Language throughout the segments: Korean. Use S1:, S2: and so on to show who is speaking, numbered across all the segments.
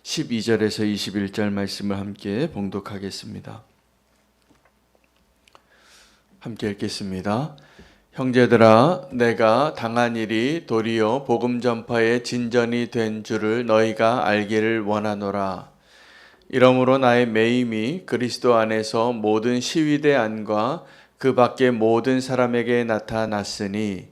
S1: 12절에서 21절 말씀을 함께 봉독하겠습니다. 함께 읽겠습니다. 형제들아, 내가 당한 일이 도리어 복음 전파의 진전이 된 줄을 너희가 알기를 원하노라. 이러므로 나의 매임이 그리스도 안에서 모든 시위대 안과 그 밖의 모든 사람에게 나타났으니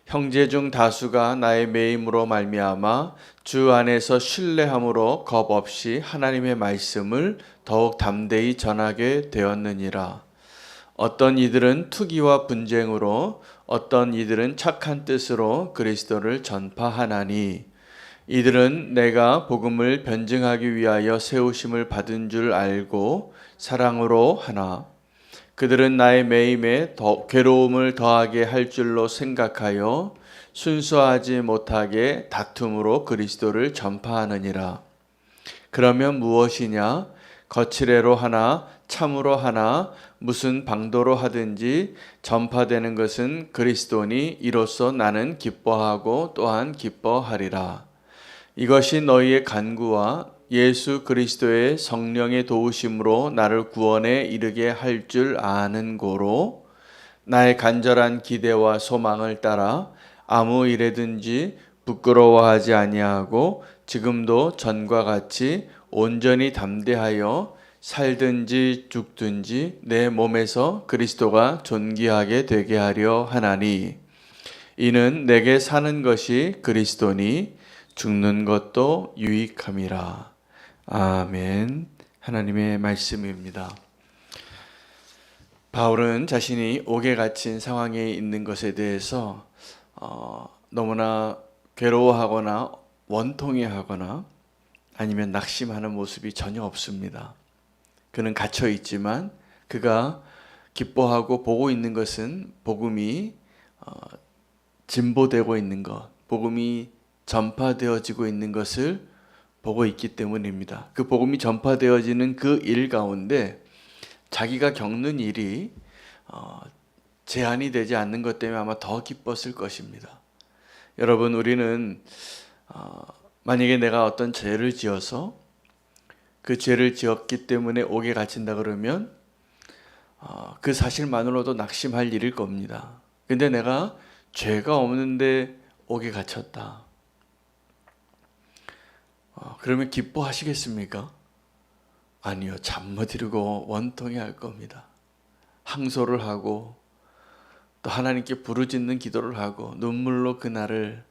S1: 형제 중 다수가 나의 매임으로 말미암아 주 안에서 신뢰함으로 겁 없이 하나님의 말씀을 더욱 담대히 전하게 되었느니라. 어떤 이들은 투기와 분쟁으로, 어떤 이들은 착한 뜻으로 그리스도를 전파하나니, 이들은 내가 복음을 변증하기 위하여 세우심을 받은 줄 알고 사랑으로 하나, 그들은 나의 매임에 괴로움을 더하게 할 줄로 생각하여 순수하지 못하게 다툼으로 그리스도를 전파하느니라. 그러면 무엇이냐? 거칠애로 하나 참으로 하나 무슨 방도로 하든지 전파되는 것은 그리스도니 이로써 나는 기뻐하고 또한 기뻐하리라. 이것이 너희의 간구와 예수 그리스도의 성령의 도우심으로 나를 구원에 이르게 할 줄 아는 고로 나의 간절한 기대와 소망을 따라 아무 일에든지 부끄러워하지 아니하고 지금도 전과 같이 온전히 담대하여 살든지 죽든지 내 몸에서 그리스도가 존귀하게 되게 하려 하나니, 이는 내게 사는 것이 그리스도니 죽는 것도 유익함이라. 아멘. 하나님의 말씀입니다. 바울은 자신이 옥에 갇힌 상황에 있는 것에 대해서 너무나 괴로워하거나 원통해하거나 아니면 낙심하는 모습이 전혀 없습니다. 그는 갇혀 있지만 그가 기뻐하고 보고 있는 것은 복음이 진보되고 있는 것, 복음이 전파되어지고 있는 것을 보고 있기 때문입니다. 그 복음이 전파되어지는 그 일 가운데 자기가 겪는 일이 제한이 되지 않는 것 때문에 아마 더 기뻤을 것입니다. 여러분, 우리는 만약에 내가 어떤 죄를 지어서 그 죄를 지었기 때문에 옥에 갇힌다 그러면 그 사실만으로도 낙심할 일일 겁니다. 근데 내가 죄가 없는데 옥에 갇혔다. 그러면 기뻐하시겠습니까? 아니요. 잠못 이루고 원통해 할 겁니다. 항소를 하고 또 하나님께 부르짖는 기도를 하고 눈물로 그날을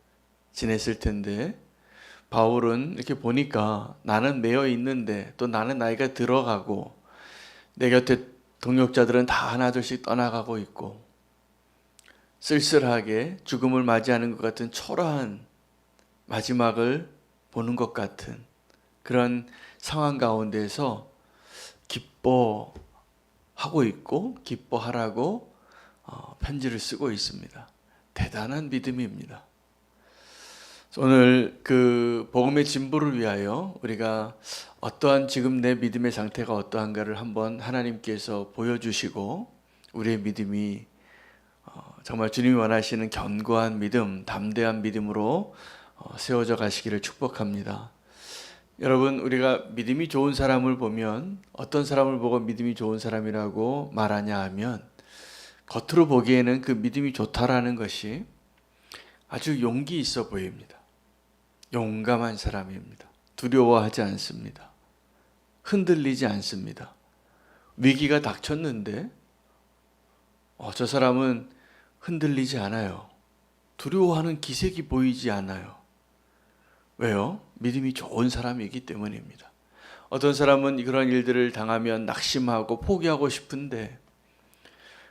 S1: 지냈을 텐데, 바울은 이렇게 보니까 나는 매여 있는데 또 나는 나이가 들어가고 내 곁에 동역자들은 다 하나둘씩 떠나가고 있고 쓸쓸하게 죽음을 맞이하는 것 같은 초라한 마지막을 보는 것 같은 그런 상황 가운데서 기뻐하고 있고 기뻐하라고 편지를 쓰고 있습니다. 대단한 믿음입니다. 오늘 그 복음의 진보를 위하여 우리가 어떠한 지금 내 믿음의 상태가 어떠한가를 한번 하나님께서 보여주시고 우리의 믿음이 정말 주님이 원하시는 견고한 믿음, 담대한 믿음으로 세워져 가시기를 축복합니다. 여러분, 우리가 믿음이 좋은 사람을 보면 어떤 사람을 보고 믿음이 좋은 사람이라고 말하냐 하면 겉으로 보기에는 그 믿음이 좋다라는 것이 아주 용기 있어 보입니다. 용감한 사람입니다. 두려워하지 않습니다. 흔들리지 않습니다. 위기가 닥쳤는데 저 사람은 흔들리지 않아요. 두려워하는 기색이 보이지 않아요. 왜요? 믿음이 좋은 사람이기 때문입니다. 어떤 사람은 그런 일들을 당하면 낙심하고 포기하고 싶은데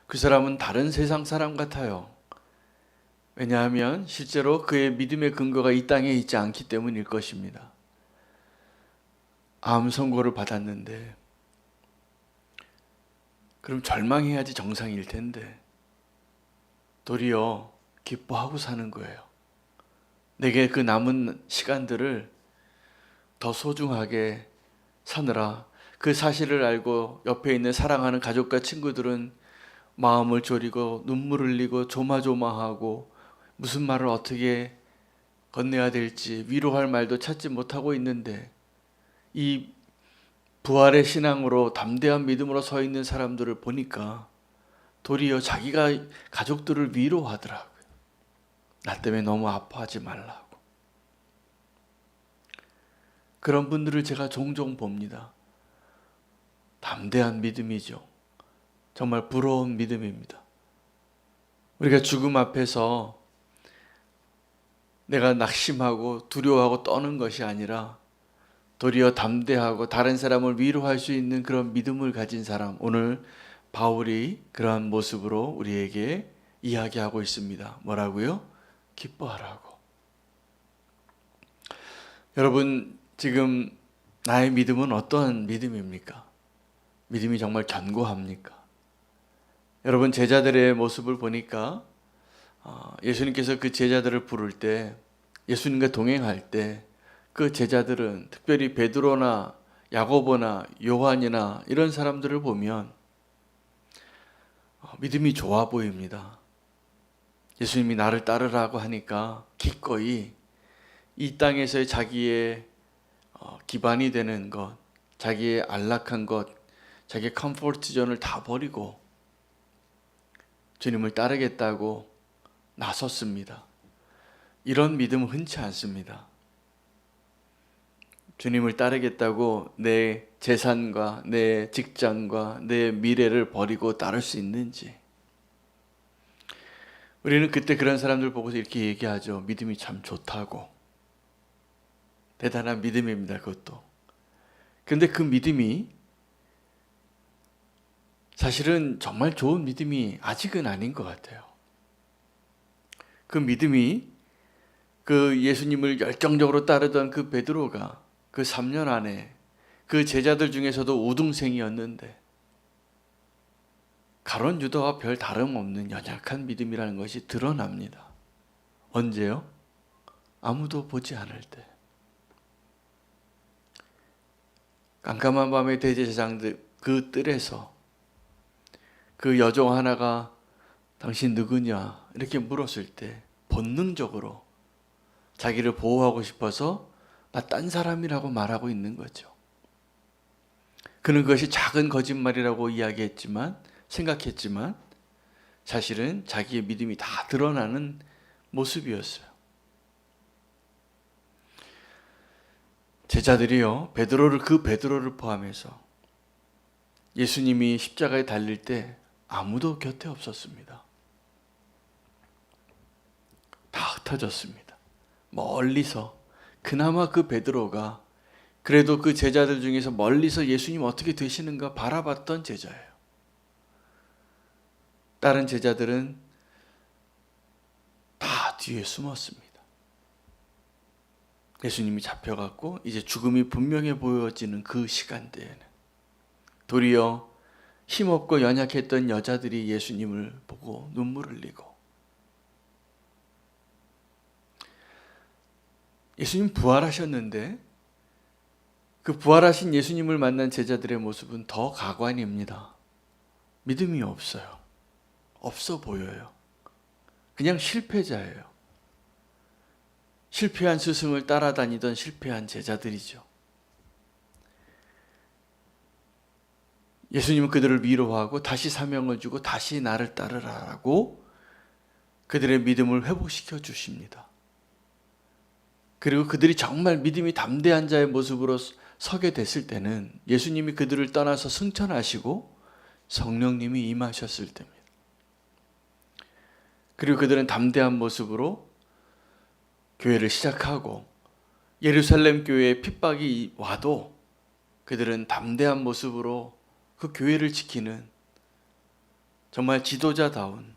S1: 그 사람은 다른 세상 사람 같아요. 왜냐하면 실제로 그의 믿음의 근거가 이 땅에 있지 않기 때문일 것입니다. 암 선고를 받았는데 그럼 절망해야지 정상일 텐데 도리어 기뻐하고 사는 거예요. 내게 그 남은 시간들을 더 소중하게 사느라 그 사실을 알고 옆에 있는 사랑하는 가족과 친구들은 마음을 졸이고 눈물을 흘리고 조마조마하고 무슨 말을 어떻게 건네야 될지 위로할 말도 찾지 못하고 있는데 이 부활의 신앙으로 담대한 믿음으로 서 있는 사람들을 보니까 도리어 자기가 가족들을 위로하더라고요. 나 때문에 너무 아파하지 말라고. 그런 분들을 제가 종종 봅니다. 담대한 믿음이죠. 정말 부러운 믿음입니다. 우리가 죽음 앞에서 내가 낙심하고 두려워하고 떠는 것이 아니라 도리어 담대하고 다른 사람을 위로할 수 있는 그런 믿음을 가진 사람, 오늘 바울이 그러한 모습으로 우리에게 이야기하고 있습니다. 뭐라고요? 기뻐하라고. 여러분, 지금 나의 믿음은 어떠한 믿음입니까? 믿음이 정말 견고합니까? 여러분, 제자들의 모습을 보니까 예수님께서 그 제자들을 부를 때, 예수님과 동행할 때 그 제자들은 특별히 베드로나 야고보나 요한이나 이런 사람들을 보면 믿음이 좋아 보입니다. 예수님이 나를 따르라고 하니까 기꺼이 이 땅에서의 자기의 기반이 되는 것, 자기의 안락한 것, 자기의 컴포트 존을 다 버리고 주님을 따르겠다고 나섰습니다. 이런 믿음은 흔치 않습니다. 주님을 따르겠다고 내 재산과 내 직장과 내 미래를 버리고 따를 수 있는지. 우리는 그때 그런 사람들 보고서 이렇게 얘기하죠. 믿음이 참 좋다고. 대단한 믿음입니다, 그것도. 그런데 그 믿음이 사실은 정말 좋은 믿음이 아직은 아닌 것 같아요. 그 믿음이 그 예수님을 열정적으로 따르던 그 베드로가 그 3년 안에 그 제자들 중에서도 우등생이었는데 가룟 유다와 별 다름없는 연약한 믿음이라는 것이 드러납니다. 언제요? 아무도 보지 않을 때. 깜깜한 밤의 대제사장들 그 뜰에서 그 여종 하나가 당신 누구냐 이렇게 물었을 때 본능적으로 자기를 보호하고 싶어서 나 딴 사람이라고 말하고 있는 거죠. 그는 그것이 작은 거짓말이라고 생각했지만 사실은 자기의 믿음이 다 드러나는 모습이었어요. 제자들이요, 그 베드로를 포함해서 예수님이 십자가에 달릴 때 아무도 곁에 없었습니다. 다 흩어졌습니다. 멀리서 그나마 그 베드로가 그래도 그 제자들 중에서 멀리서 예수님 어떻게 되시는가 바라봤던 제자예요. 다른 제자들은 다 뒤에 숨었습니다. 예수님이 잡혀갔고 이제 죽음이 분명해 보여지는 그 시간대에는 도리어 힘없고 연약했던 여자들이 예수님을 보고 눈물을 흘리고, 예수님 부활하셨는데 그 부활하신 예수님을 만난 제자들의 모습은 더 가관입니다. 믿음이 없어요. 없어 보여요. 그냥 실패자예요. 실패한 스승을 따라다니던 실패한 제자들이죠. 예수님은 그들을 위로하고 다시 사명을 주고 다시 나를 따르라라고 그들의 믿음을 회복시켜 주십니다. 그리고 그들이 정말 믿음이 담대한 자의 모습으로 서게 됐을 때는 예수님이 그들을 떠나서 승천하시고 성령님이 임하셨을 때입니다. 그리고 그들은 담대한 모습으로 교회를 시작하고 예루살렘 교회에 핍박이 와도 그들은 담대한 모습으로 그 교회를 지키는 정말 지도자다운,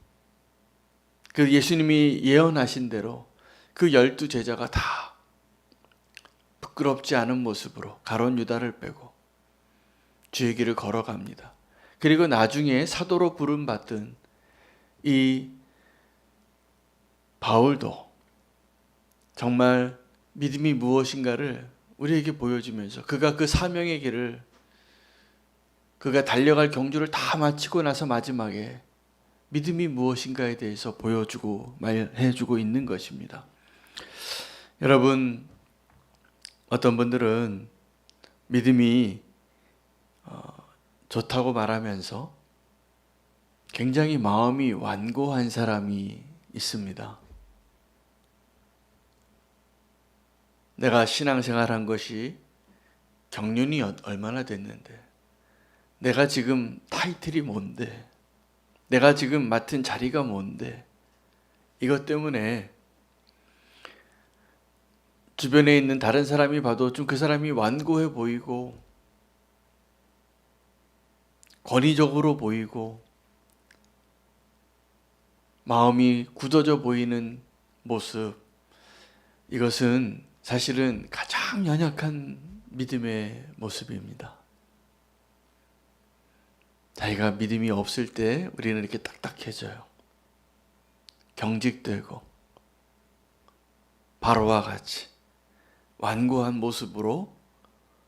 S1: 그 예수님이 예언하신 대로 그 12제자가 다 부끄럽지 않은 모습으로 가룟 유다를 빼고 주의 길을 걸어갑니다. 그리고 나중에 사도로 부름받은 이 바울도 정말 믿음이 무엇인가를 우리에게 보여주면서 그가 그 사명의 길을, 그가 달려갈 경주를 다 마치고 나서 마지막에 믿음이 무엇인가에 대해서 보여주고 말해주고 있는 것입니다. 여러분, 어떤 분들은 믿음이 좋다고 말하면서 굉장히 마음이 완고한 사람이 있습니다. 내가 신앙생활한 것이 경륜이 얼마나 됐는데, 내가 지금 타이틀이 뭔데, 내가 지금 맡은 자리가 뭔데, 이것 때문에 주변에 있는 다른 사람이 봐도 좀 그 사람이 완고해 보이고 권위적으로 보이고 마음이 굳어져 보이는 모습, 이것은 사실은 가장 연약한 믿음의 모습입니다. 자기가 믿음이 없을 때 우리는 이렇게 딱딱해져요. 경직되고 바로와 같이 완고한 모습으로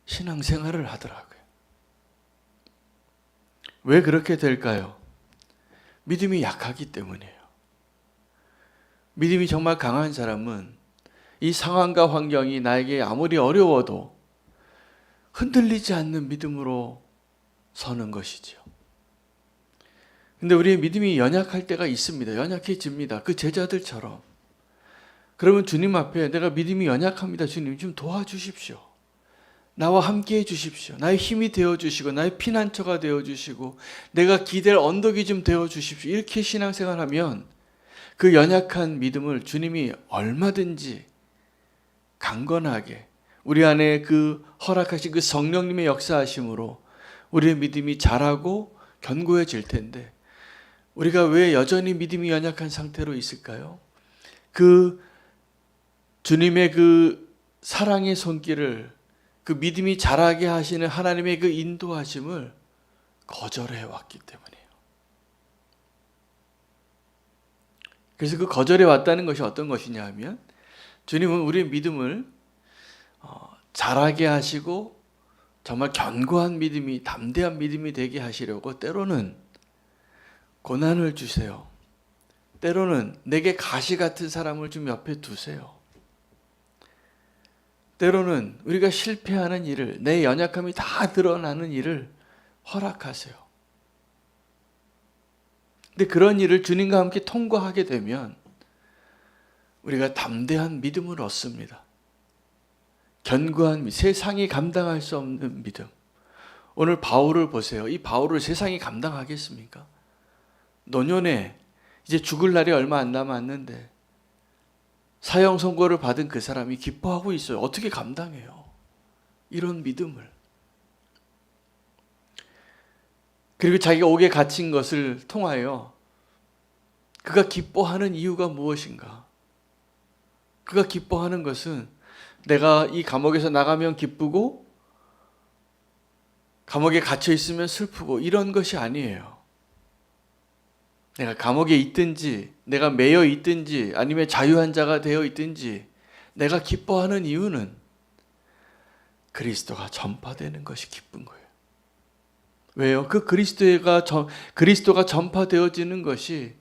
S1: 신앙생활을 하더라고요. 왜 그렇게 될까요? 믿음이 약하기 때문이에요. 믿음이 정말 강한 사람은 이 상황과 환경이 나에게 아무리 어려워도 흔들리지 않는 믿음으로 서는 것이지요. 근데 우리의 믿음이 연약할 때가 있습니다. 연약해집니다. 그 제자들처럼. 그러면 주님 앞에 내가 믿음이 연약합니다. 주님 좀 도와주십시오. 나와 함께 해주십시오. 나의 힘이 되어주시고 나의 피난처가 되어주시고 내가 기댈 언덕이 좀 되어주십시오. 이렇게 신앙생활하면 그 연약한 믿음을 주님이 얼마든지 강건하게 우리 안에 그 허락하신 그 성령님의 역사하심으로 우리의 믿음이 자라고 견고해질 텐데, 우리가 왜 여전히 믿음이 연약한 상태로 있을까요? 그 주님의 그 사랑의 손길을, 그 믿음이 자라게 하시는 하나님의 그 인도하심을 거절해 왔기 때문이에요. 그래서 그 거절해 왔다는 것이 어떤 것이냐 하면, 주님은 우리의 믿음을 자라게 하시고 정말 견고한 믿음이, 담대한 믿음이 되게 하시려고 때로는 고난을 주세요. 때로는 내게 가시 같은 사람을 좀 옆에 두세요. 때로는 우리가 실패하는 일을, 내 연약함이 다 드러나는 일을 허락하세요. 근데 그런 일을 주님과 함께 통과하게 되면 우리가 담대한 믿음을 얻습니다. 견고한 세상이 감당할 수 없는 믿음. 오늘 바울을 보세요. 이 바울을 세상이 감당하겠습니까? 노년에 이제 죽을 날이 얼마 안 남았는데 사형 선고를 받은 그 사람이 기뻐하고 있어요. 어떻게 감당해요? 이런 믿음을. 그리고 자기가 옥에 갇힌 것을 통하여 그가 기뻐하는 이유가 무엇인가? 그가 기뻐하는 것은 내가 이 감옥에서 나가면 기쁘고 감옥에 갇혀 있으면 슬프고 이런 것이 아니에요. 내가 감옥에 있든지 내가 매여 있든지 아니면 자유한 자가 되어 있든지 내가 기뻐하는 이유는 그리스도가 전파되는 것이 기쁜 거예요. 왜요? 그 그리스도가 전파되어지는 것이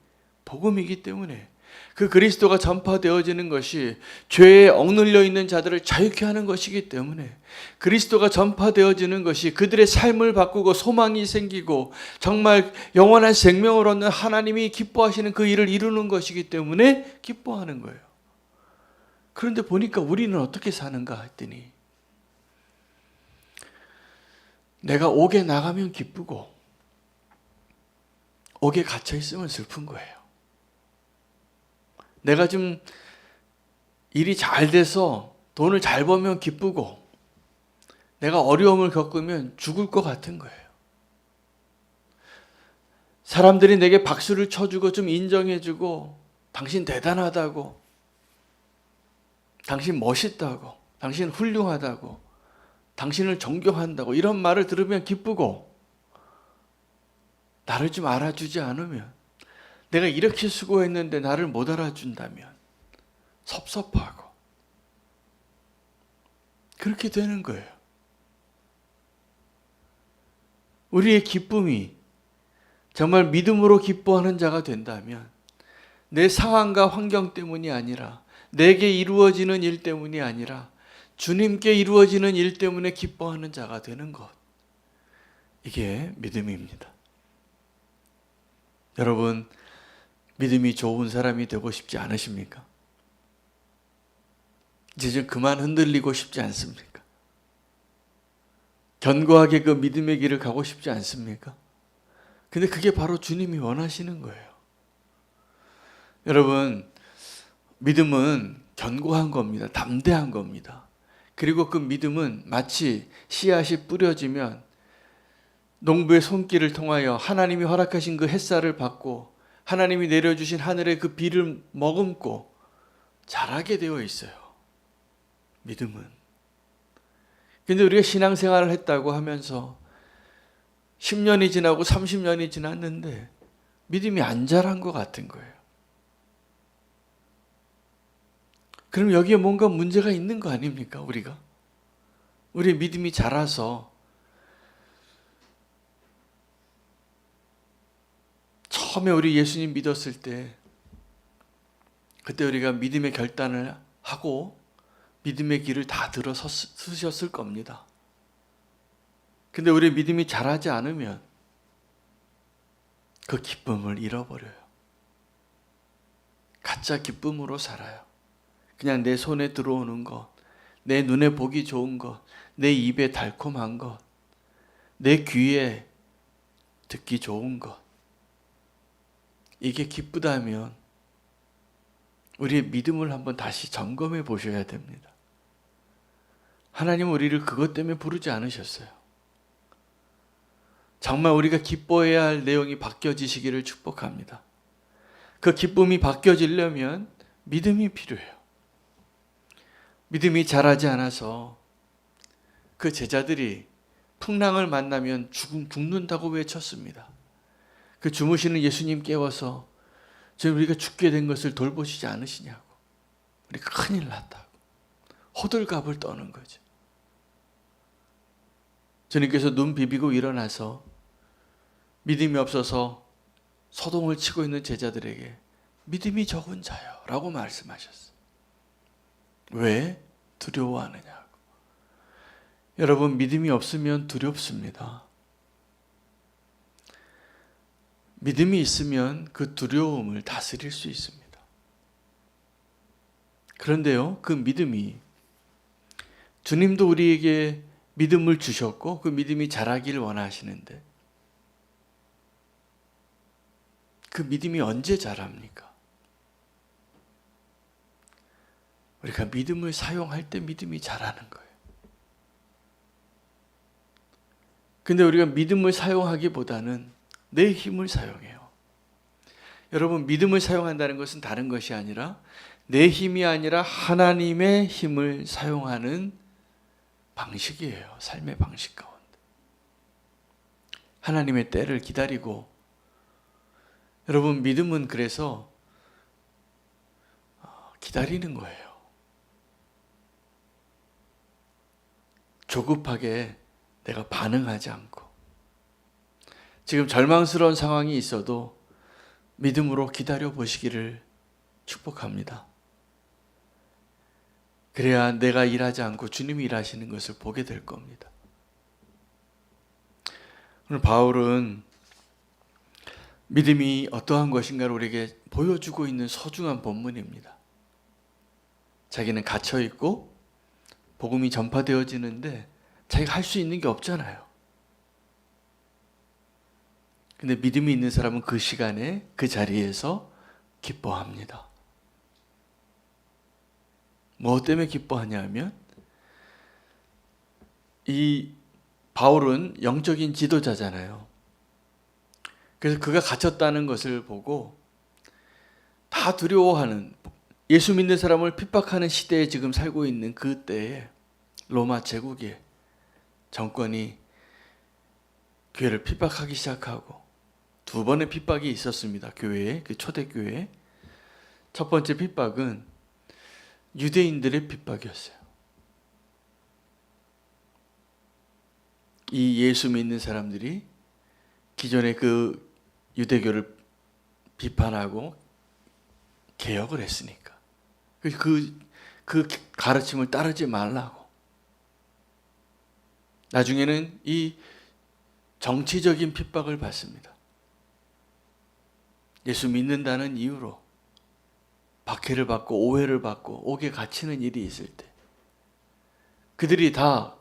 S1: 복음이기 때문에, 그 그리스도가 전파되어지는 것이 죄에 억눌려 있는 자들을 자유케 하는 것이기 때문에, 그리스도가 전파되어지는 것이 그들의 삶을 바꾸고 소망이 생기고 정말 영원한 생명을 얻는 하나님이 기뻐하시는 그 일을 이루는 것이기 때문에 기뻐하는 거예요. 그런데 보니까 우리는 어떻게 사는가 했더니 내가 옥에 나가면 기쁘고 옥에 갇혀 있으면 슬픈 거예요. 내가 좀 일이 잘 돼서 돈을 잘 벌면 기쁘고 내가 어려움을 겪으면 죽을 것 같은 거예요. 사람들이 내게 박수를 쳐주고 좀 인정해주고 당신 대단하다고, 당신 멋있다고, 당신 훌륭하다고, 당신을 존경한다고 이런 말을 들으면 기쁘고, 나를 좀 알아주지 않으면, 내가 이렇게 수고했는데 나를 못 알아준다면 섭섭하고 그렇게 되는 거예요. 우리의 기쁨이 정말 믿음으로 기뻐하는 자가 된다면 내 상황과 환경 때문이 아니라, 내게 이루어지는 일 때문이 아니라 주님께 이루어지는 일 때문에 기뻐하는 자가 되는 것. 이게 믿음입니다. 여러분, 믿음이 좋은 사람이 되고 싶지 않으십니까? 이제 좀 그만 흔들리고 싶지 않습니까? 견고하게 그 믿음의 길을 가고 싶지 않습니까? 근데 그게 바로 주님이 원하시는 거예요. 여러분, 믿음은 견고한 겁니다. 담대한 겁니다. 그리고 그 믿음은 마치 씨앗이 뿌려지면 농부의 손길을 통하여 하나님이 허락하신 그 햇살을 받고 하나님이 내려주신 하늘의 그 비를 머금고 자라게 되어 있어요. 믿음은. 근데 우리가 신앙생활을 했다고 하면서 10년이 지나고 30년이 지났는데 믿음이 안 자란 것 같은 거예요. 그럼 여기에 뭔가 문제가 있는 거 아닙니까? 우리 믿음이 자라서 처음에 우리 예수님 믿었을 때 그때 우리가 믿음의 결단을 하고 믿음의 길을 다 들어서셨을 겁니다. 근데 우리 믿음이 자라지 않으면 그 기쁨을 잃어버려요. 가짜 기쁨으로 살아요. 그냥 내 손에 들어오는 것, 내 눈에 보기 좋은 것, 내 입에 달콤한 것, 내 귀에 듣기 좋은 것. 이게 기쁘다면 우리의 믿음을 한번 다시 점검해 보셔야 됩니다. 하나님은 우리를 그것 때문에 부르지 않으셨어요. 정말 우리가 기뻐해야 할 내용이 바뀌어지시기를 축복합니다. 그 기쁨이 바뀌어지려면 믿음이 필요해요. 믿음이 자라지 않아서 그 제자들이 풍랑을 만나면 죽는다고 외쳤습니다. 그 주무시는 예수님 깨워서 지금 우리가 죽게 된 것을 돌보시지 않으시냐고. 우리 큰일 났다고. 호들갑을 떠는 거죠. 주님께서 눈 비비고 일어나서 믿음이 없어서 소동을 치고 있는 제자들에게 믿음이 적은 자요 라고 말씀하셨어요. 왜 두려워하느냐고. 여러분, 믿음이 없으면 두렵습니다. 믿음이 있으면 그 두려움을 다스릴 수 있습니다. 그런데요, 그 믿음이 주님도 우리에게 믿음을 주셨고 그 믿음이 자라기를 원하시는데 그 믿음이 언제 자랍니까? 우리가 믿음을 사용할 때 믿음이 자라는 거예요. 근데 우리가 믿음을 사용하기보다는 내 힘을 사용해요. 여러분, 믿음을 사용한다는 것은 다른 것이 아니라 내 힘이 아니라 하나님의 힘을 사용하는 방식이에요. 삶의 방식 가운데. 하나님의 때를 기다리고, 여러분, 믿음은 그래서 기다리는 거예요. 조급하게 내가 반응하지 않고, 지금 절망스러운 상황이 있어도 믿음으로 기다려 보시기를 축복합니다. 그래야 내가 일하지 않고 주님이 일하시는 것을 보게 될 겁니다. 오늘 바울은 믿음이 어떠한 것인가를 우리에게 보여주고 있는 소중한 본문입니다. 자기는 갇혀 있고 복음이 전파되어지는데 자기가 할 수 있는 게 없잖아요. 근데 믿음이 있는 사람은 그 시간에 그 자리에서 기뻐합니다. 뭐 때문에 기뻐하냐 하면 이 바울은 영적인 지도자잖아요. 그래서 그가 갇혔다는 것을 보고 다 두려워하는, 예수 믿는 사람을 핍박하는 시대에 지금 살고 있는 그때에 로마 제국의 정권이 교회를 핍박하기 시작하고, 두 번의 핍박이 있었습니다. 교회에, 그 초대교회에. 첫 번째 핍박은 유대인들의 핍박이었어요. 이 예수 믿는 사람들이 기존의 그 유대교를 비판하고 개혁을 했으니까 그 가르침을 따르지 말라고. 나중에는 이 정치적인 핍박을 받습니다. 예수 믿는다는 이유로 박해를 받고 오해를 받고 옥에 갇히는 일이 있을 때 그들이 다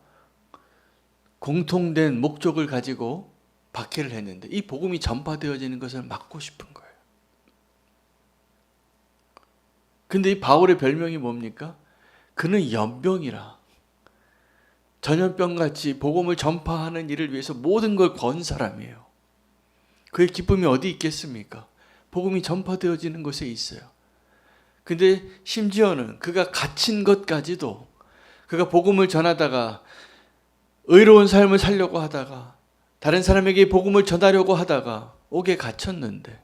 S1: 공통된 목적을 가지고 박해를 했는데 이 복음이 전파되어지는 것을 막고 싶은 거예요. 근데 이 바울의 별명이 뭡니까? 그는 연병이라. 전염병같이 복음을 전파하는 일을 위해서 모든 걸 건 사람이에요. 그의 기쁨이 어디 있겠습니까? 복음이 전파되어지는 곳에 있어요. 근데 심지어는 그가 갇힌 것까지도 그가 복음을 전하다가 의로운 삶을 살려고 하다가 다른 사람에게 복음을 전하려고 하다가 옥에 갇혔는데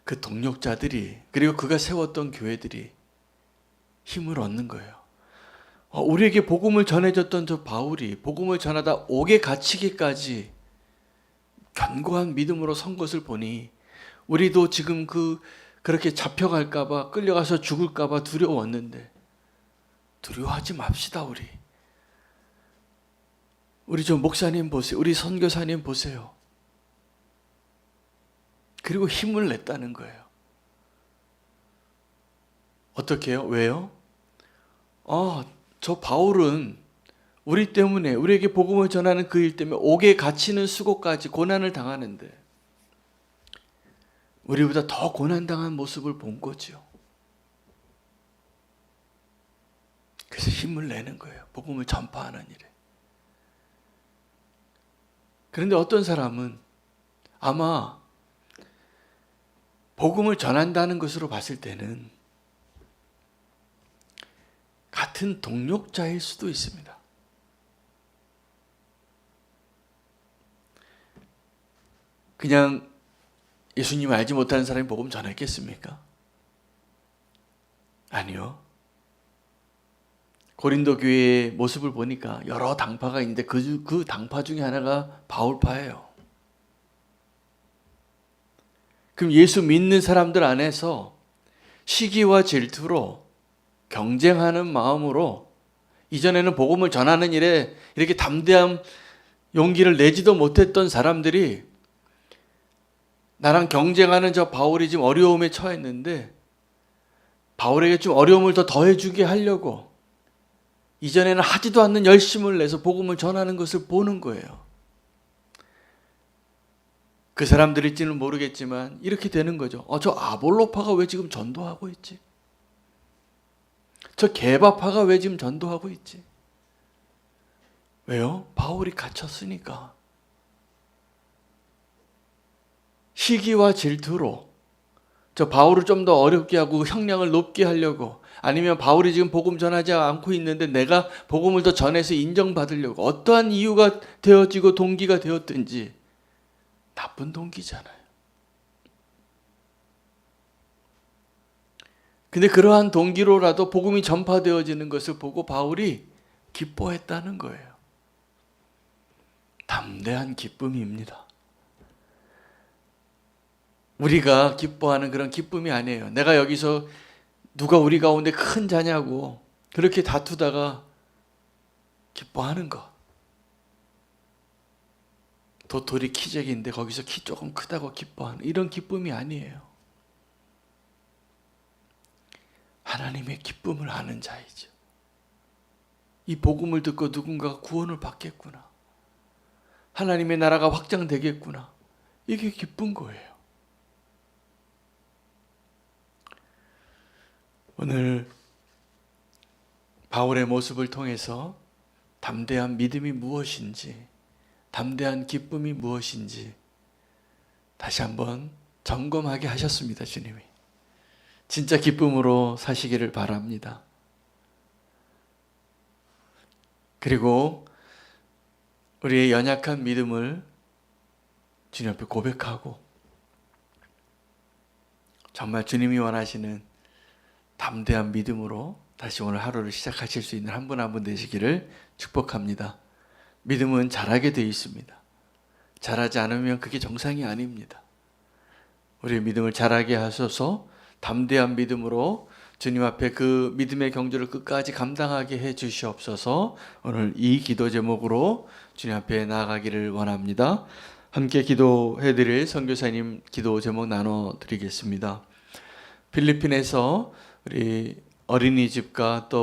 S1: 그 동력자들이 그리고 그가 세웠던 교회들이 힘을 얻는 거예요. 우리에게 복음을 전해줬던 저 바울이 복음을 전하다 옥에 갇히기까지 견고한 믿음으로 선 것을 보니 우리도 지금 그렇게 잡혀갈까봐 끌려가서 죽을까봐 두려웠는데 두려워하지 맙시다. 우리 저 목사님 보세요. 우리 선교사님 보세요. 그리고 힘을 냈다는 거예요. 어떻게 해요? 왜요? 저 바울은 우리 때문에 우리에게 복음을 전하는 그 일 때문에 옥에 갇히는 수고까지 고난을 당하는데 우리보다 더 고난당한 모습을 본 거죠. 그래서 힘을 내는 거예요. 복음을 전파하는 일에. 그런데 어떤 사람은 아마 복음을 전한다는 것으로 봤을 때는 같은 동력자일 수도 있습니다. 그냥 예수님 알지 못하는 사람이 복음 전했겠습니까? 아니요. 고린도 교회의 모습을 보니까 여러 당파가 있는데 그 당파 중에 하나가 바울파예요. 그럼 예수 믿는 사람들 안에서 시기와 질투로 경쟁하는 마음으로 이전에는 복음을 전하는 일에 이렇게 담대한 용기를 내지도 못했던 사람들이 나랑 경쟁하는 저 바울이 지금 어려움에 처했는데 바울에게 좀 어려움을 더 더해주게 하려고 이전에는 하지도 않는 열심을 내서 복음을 전하는 것을 보는 거예요. 그 사람들일지는 모르겠지만 이렇게 되는 거죠. 저 아볼로파가 왜 지금 전도하고 있지? 저 게바파가 왜 지금 전도하고 있지? 왜요? 바울이 갇혔으니까. 시기와 질투로 저 바울을 좀 더 어렵게 하고 형량을 높게 하려고 아니면 바울이 지금 복음 전하지 않고 있는데 내가 복음을 더 전해서 인정받으려고 어떠한 이유가 되어지고 동기가 되었든지 나쁜 동기잖아요. 근데 그러한 동기로라도 복음이 전파되어지는 것을 보고 바울이 기뻐했다는 거예요. 담대한 기쁨입니다. 우리가 기뻐하는 그런 기쁨이 아니에요. 내가 여기서 누가 우리 가운데 큰 자냐고 그렇게 다투다가 기뻐하는 거. 도토리 키재기인데 거기서 키 조금 크다고 기뻐하는 이런 기쁨이 아니에요. 하나님의 기쁨을 아는 자이죠. 이 복음을 듣고 누군가가 구원을 받겠구나. 하나님의 나라가 확장되겠구나. 이게 기쁜 거예요. 오늘 바울의 모습을 통해서 담대한 믿음이 무엇인지, 담대한 기쁨이 무엇인지 다시 한번 점검하게 하셨습니다, 주님이. 진짜 기쁨으로 사시기를 바랍니다. 그리고 우리의 연약한 믿음을 주님 앞에 고백하고 정말 주님이 원하시는 담대한 믿음으로 다시 오늘 하루를 시작하실 수 있는 한 분 한 분 되시기를 축복합니다. 믿음은 자라게 되어 있습니다. 자라지 않으면 그게 정상이 아닙니다. 우리의 믿음을 자라게 하셔서 담대한 믿음으로 주님 앞에 그 믿음의 경주를 끝까지 감당하게 해 주시옵소서. 오늘 이 기도 제목으로 주님 앞에 나아가기를 원합니다. 함께 기도해 드릴 선교사님 기도 제목 나눠 드리겠습니다. 필리핀에서 우리 어린이집과 또